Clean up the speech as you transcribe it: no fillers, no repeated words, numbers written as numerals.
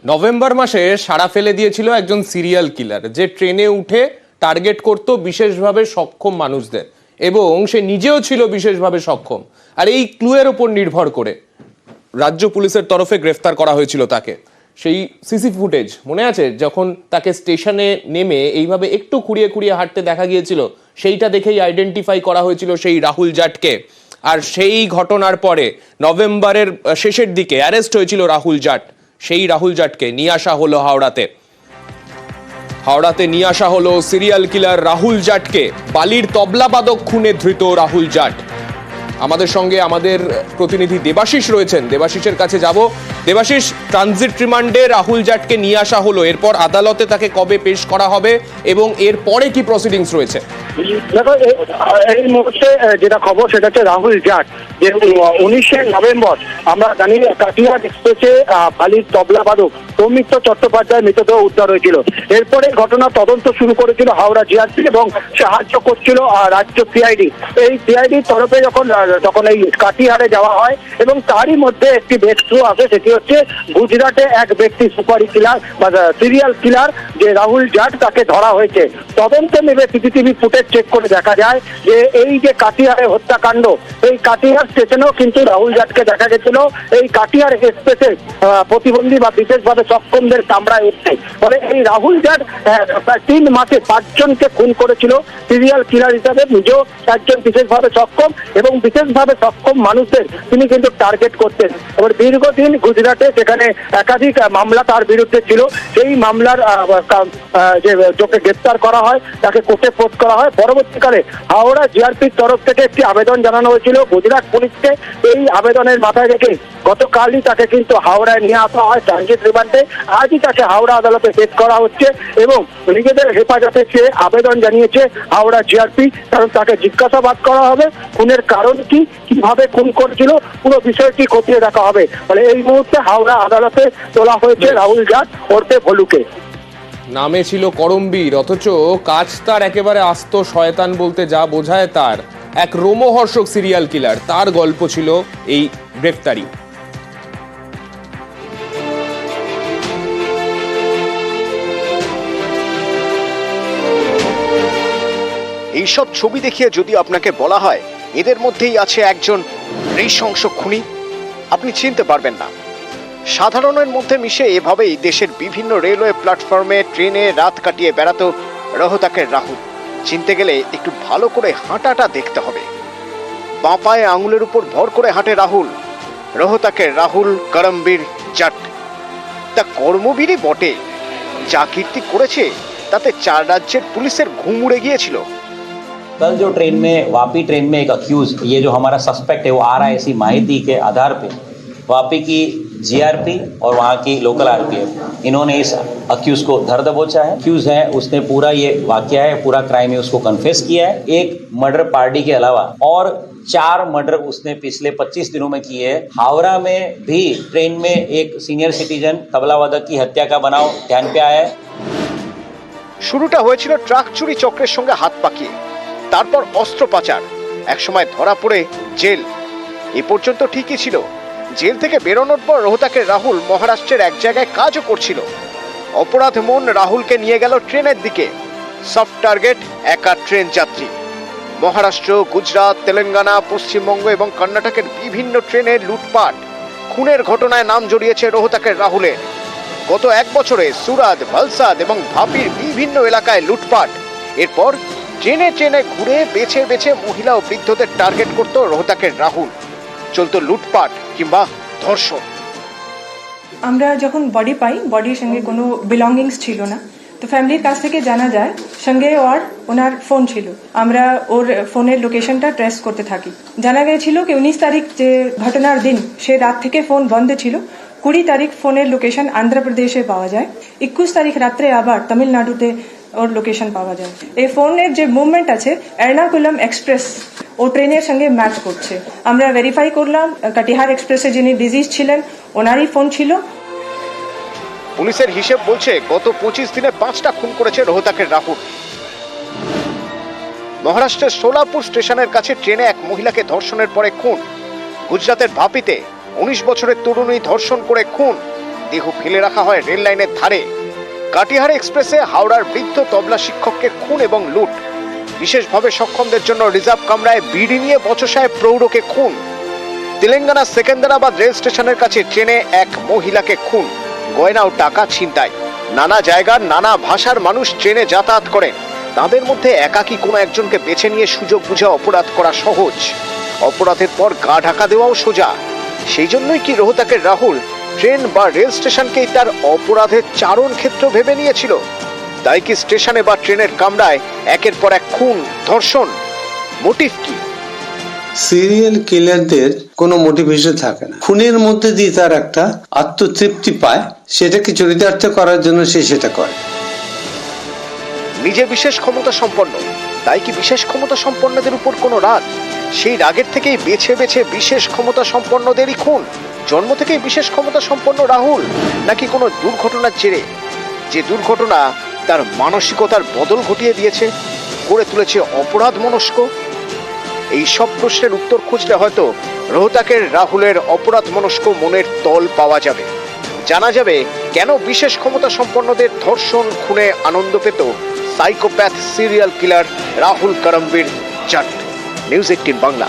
November মাসে সাড়া ফেলে দিয়েছিল একজন সিরিয়াল কিলার, যে ট্রেনে উঠে টার্গেট করত বিশেষভাবে সক্ষম মানুষদের, এবং সে নিজেও ছিল বিশেষভাবে সক্ষম। আর এই ক্লুয়ের উপর নির্ভর করে রাজ্য পুলিশের তরফে গ্রেফতার করা হয়েছিল তাকে। সেই সিসি ফুটেজ মনে আছে, যখন তাকে স্টেশনে নেমে এইভাবে একটু খুঁড়িয়ে খুঁড়িয়ে হাঁটতে দেখা গিয়েছিল, সেইটা দেখেই আইডেন্টিফাই করা হয়েছিল সেই রাহুল জাটকে। আর সেই ঘটনার পরে নভেম্বরের শেষের দিকে অ্যারেস্ট হয়েছিল রাহুল জাট। সেই রাহুল জাটকে নিয়ে আসা হলো হাওড়াতে নিয়ে আসা হলো সিরিয়াল কিলার রাহুল জাটকে। বালির তবলাবাদক খুনে ধৃত রাহুল জাট। আমাদের সঙ্গে আমাদের প্রতিনিধি দেবাশিস রয়েছেন, দেবাশিসের কাছে যাব। দেবাশিস, ট্রানজিট রিমান্ডে রাহুল জাটকে নিয়ে আসা হলো, এরপর আদালতে তাকে কবে পেশ করা হবে এবং এরপরে কি প্রসিডিংস রয়েছে? দেখো, এই মুহূর্তে যেটা খবর সেটা হচ্ছে রাহুল জাট, যে 19শে নভেম্বর আমরা জানি কাটিহার এক্সপ্রেসে বালির তবলাবাদক সৌমিত্র চট্টোপাধ্যায়ের মৃতদেহ উদ্ধার হয়েছিল। এরপরে ঘটনা তদন্ত শুরু করেছিল হাওড়া জিআরপি এবং সাহায্য করছিল রাজ্য সিআইডি। এই সিআইডির তরফে যখন এই কাটিহারে যাওয়া হয় এবং তারই মধ্যে একটি ব্রেকথ্রু আসে, সেটি হচ্ছে গুজরাটে এক ব্যক্তি সুপারি কিলার বা সিরিয়াল কিলার যে রাহুল জাট, তাকে ধরা হয়েছে। তদন্তে নেমে সিসিটিভি ফুটেজ চেক করে দেখা যায় যে এই যে কাটিহারে হত্যাকাণ্ড, এই কাটিহার স্টেশনেও কিন্তু রাহুল জাটকে দেখা গেছিল এই কাটিহার এক্সপ্রেসে প্রতিবন্ধী বা বিশেষভাবে সক্ষমদের কামরায় উঠছে। ফলে এই রাহুল জাট 3 মাসে 5 জনকে খুন করেছিল সিরিয়াল কিলার হিসাবে। নিজেও একজন বিশেষভাবে সক্ষম এবং বিশেষভাবে সক্ষম মানুষদের তিনি কিন্তু টার্গেট করতেন। এবার দীর্ঘদিন গুজরাটে সেখানে একাধিক মামলা তার বিরুদ্ধে ছিল। সেই মামলার যে যোকে গ্রেপ্তার করা হয়, তাকে কোর্টে পোর্ট করা হয়। পরবর্তীকালে হাওড়া জিআরপির তরফ থেকে একটি আবেদন জানানো হয়েছিল গুজরাট পুলিশকে। এই আবেদনের মাথায় রেখে গতকালই তাকে কিন্তু হাওড়ায় নিয়ে আসা হয় ট্রানজিট রিমান্ডে। আজই তাকে হাওড়া আদালতে পেশ করা হচ্ছে এবং নিজেদের হেফাজতে চেয়ে আবেদন জানিয়েছে হাওড়া জিআরপি, কারণ তাকে জিজ্ঞাসাবাদ করা হবে, খুনের কারণ কি, কিভাবে খুন করেছিল, পুরো বিষয়টি খতিয়ে দেখা হবে। ফলে এই মুহূর্তে হাওড়া আদালতে তোলা হয়েছে রাহুল জাট ওরফে ভলুকে। নামে ছিল করমবীর, অথচ কাজ তার একেবারে আস্ত শয়তান বলতে যা বোঝায়। তার এক রোমহর্ষক সিরিয়াল কিলার, তার গল্প ছিল এই গ্রেফতারি। এইসব ছবি দেখিয়ে যদি আপনাকে বলা হয় এদের মধ্যেই আছে একজন নৃশংস খুনি, আপনি চিনতে পারবেন না। সাধারণের মধ্যে মিশে এভাবেই দেশের বিভিন্ন রেলওয়ে প্ল্যাটফর্মে ট্রেনে রাত কাটিয়ে বেড়াতো রোহতাকের রাহুল। চিনতে গেলে একটু ভালো করে হাঁটাটা দেখতে হবে। বাঁ পায়ে আঙুলের উপর ভর করে হাঁটে রাহুল। রোহতাকের রাহুল করমবীর জাট। তা কর্মবীরই বটে, যা কীর্তি করেছে তাতে 4 রাজ্যের পুলিশের ঘুম উড়ে গিয়েছিল। कल जो वापी ट्रेन में एक अक्यूज, ये जो हमारा सस्पेक्ट है, वो आ रहा है ऐसी माहिती के आधार पे वापी की जीआरपी और वहाँ की लोकल आरपीएफ, इन्होंने इस अक्यूज को धर दबोचा है। अक्यूज है, उसने पूरा ये वाकया है, पूरा क्राइम है, उसको कन्फेस किया है। एक मर्डर पार्टी के अलावा और 4 मर्डर उसने पिछले 25 दिनों में किए हैं। हावड़ा में भी ट्रेन में एक सीनियर सिटीजन तबलावादक की हत्या का बनाव ध्यान पे आया है। শুরুটা হয়েছিল ট্রাক চুরি চক্রের সঙ্গে হাত পাকিয়ে, তারপর অস্ত্র পাচার, একসময় ধরা পড়ে জেল। এ পর্যন্ত ঠিকই ছিল। জেল থেকে বেরোনোর পর রোহতাকের রাহুল মহারাষ্ট্রের এক জায়গায় কাজও করছিল। অপরাধ মন রাহুলকে নিয়ে গেল ট্রেনের দিকে। সফট টার্গেট একা ট্রেন যাত্রী। মহারাষ্ট্র, গুজরাট, তেলেঙ্গানা, পশ্চিমবঙ্গ এবং কর্ণাটকের বিভিন্ন ট্রেনের লুটপাট, খুনের ঘটনায় নাম জড়িয়েছে রোহতাকের রাহুলের। গত 1 বছরে সুরাত, ভালসাদ এবং ভাপির বিভিন্ন এলাকায় লুটপাট। এরপর ট্রেনে ট্রেনে ঘুরে বেছে বেছে মহিলা ও বৃদ্ধদের টার্গেট করত রোহতাকের রাহুল। চলতো লুটপাট কিংবা ধর্ষণ। আমরা যখন বডি পাই, বডির সঙ্গে কোনো বিলঙ্গিংস ছিল না, তো ফ্যামিলির কাছ থেকে জানা যায় সঙ্গে ওনার ফোন ছিল। আমরা ওর ফোনের লোকেশনটা ট্রেস করতে থাকি। জানা গিয়েছিল কি 19 তারিখ যে ঘটনার দিন, সে রাত থেকে ফোন বন্ধ ছিল। 20 তারিখ ফোনের লোকেশন অন্ধ্রপ্রদেশে পাওয়া যায়। 21 তারিখ রাত্রে আবার তামিলনাড়ুতে ওর লোকেশন পাওয়া যায়। এই ফোনের যে মুভমেন্ট আছে, এর্নাকুলাম এক্সপ্রেস ও ট্রেনের সঙ্গে ম্যাচ করছে। আমরা ভেরিফাই করলাম, কাটিহার এক্সপ্রেসে যিনি ডিজিজ ছিলেন ওনারই ফোন ছিল। পুলিশের হিসেব বলছে গত 25 দিনে 5টা খুন করেছে রোহতাকের রাহুল। মহারাষ্ট্রের সোলাপুর স্টেশনের কাছে ট্রেনে এক মহিলাকে ধর্ষণের পরে খুন। গুজরাতের ভাপিতে 19 বছরের তরুণী ধর্ষণ করে খুন। দেহ ফেলে রাখা হয় রেল লাইনের ধারে। কাটিহার এক্সপ্রেসে হাওড়ার বৃদ্ধ তবলা শিক্ষককে খুন এবং লুট। বিশেষভাবে সক্ষমদের জন্য রিজার্ভ কামরায় বিড়ি নিয়ে বচসায় প্রৌঢ়কে খুন। তেলেঙ্গানার সেকেন্দ্রাবাদ রেল স্টেশনের কাছে ট্রেনে এক মহিলাকে খুন, গয়না ও টাকা ছিনতাই। নানা জায়গার নানা ভাষার মানুষ ট্রেনে যাতায়াত করেন, তাদের মধ্যে একাকী কোনো একজনকে বেছে নিয়ে সুযোগ বুঝে অপরাধ করা সহজ, অপরাধের পর গা ঢাকা দেওয়াও সোজা। সেই জন্যই কি রোহতাকের রাহুল ট্রেন বা রেল স্টেশনকেই তার অপরাধের চারণ ক্ষেত্র ভেবে নিয়েছিল? তাই কি স্টেশনে বা ট্রেনের কামরায় একের পর এক খুন, ধর্ষণ? মোটিভ কি? সিরিয়াল কিলারদের কোনো মোটিভেশন থাকে না, খুনের মধ্যে দিয়ে তার একটা আত্মতৃপ্তি পায়, সেটাকে চরিতার্থ করার জন্য সে সেটা করে। নিজে বিশেষ ক্ষমতা সম্পন্ন, তাই কি বিশেষ ক্ষমতা সম্পন্নদের উপর কোনো রাগ? সেই রাগের থেকেই বেছে বেছে বিশেষ ক্ষমতা সম্পন্নদেরই খুন। জন্ম থেকেই বিশেষ ক্ষমতা সম্পন্ন রাহুল, নাকি কোনো দুর্ঘটনার জেরে? যে দুর্ঘটনা তার মানসিকতার বদল ঘটিয়ে দিয়েছে, করে তুলেছে অপরাধ মনস্ক। এই সব প্রশ্নের উত্তর খুঁজলে হয়তো রোহতাকের রাহুলের অপরাধ মনস্ক মনের তল পাওয়া যাবে। জানা যাবে কেন বিশেষ ক্ষমতা সম্পন্নদের ধর্ষণ খুনে আনন্দ পেত psychopath serial killer Rahul Karambir Jat. News 18 Bangla.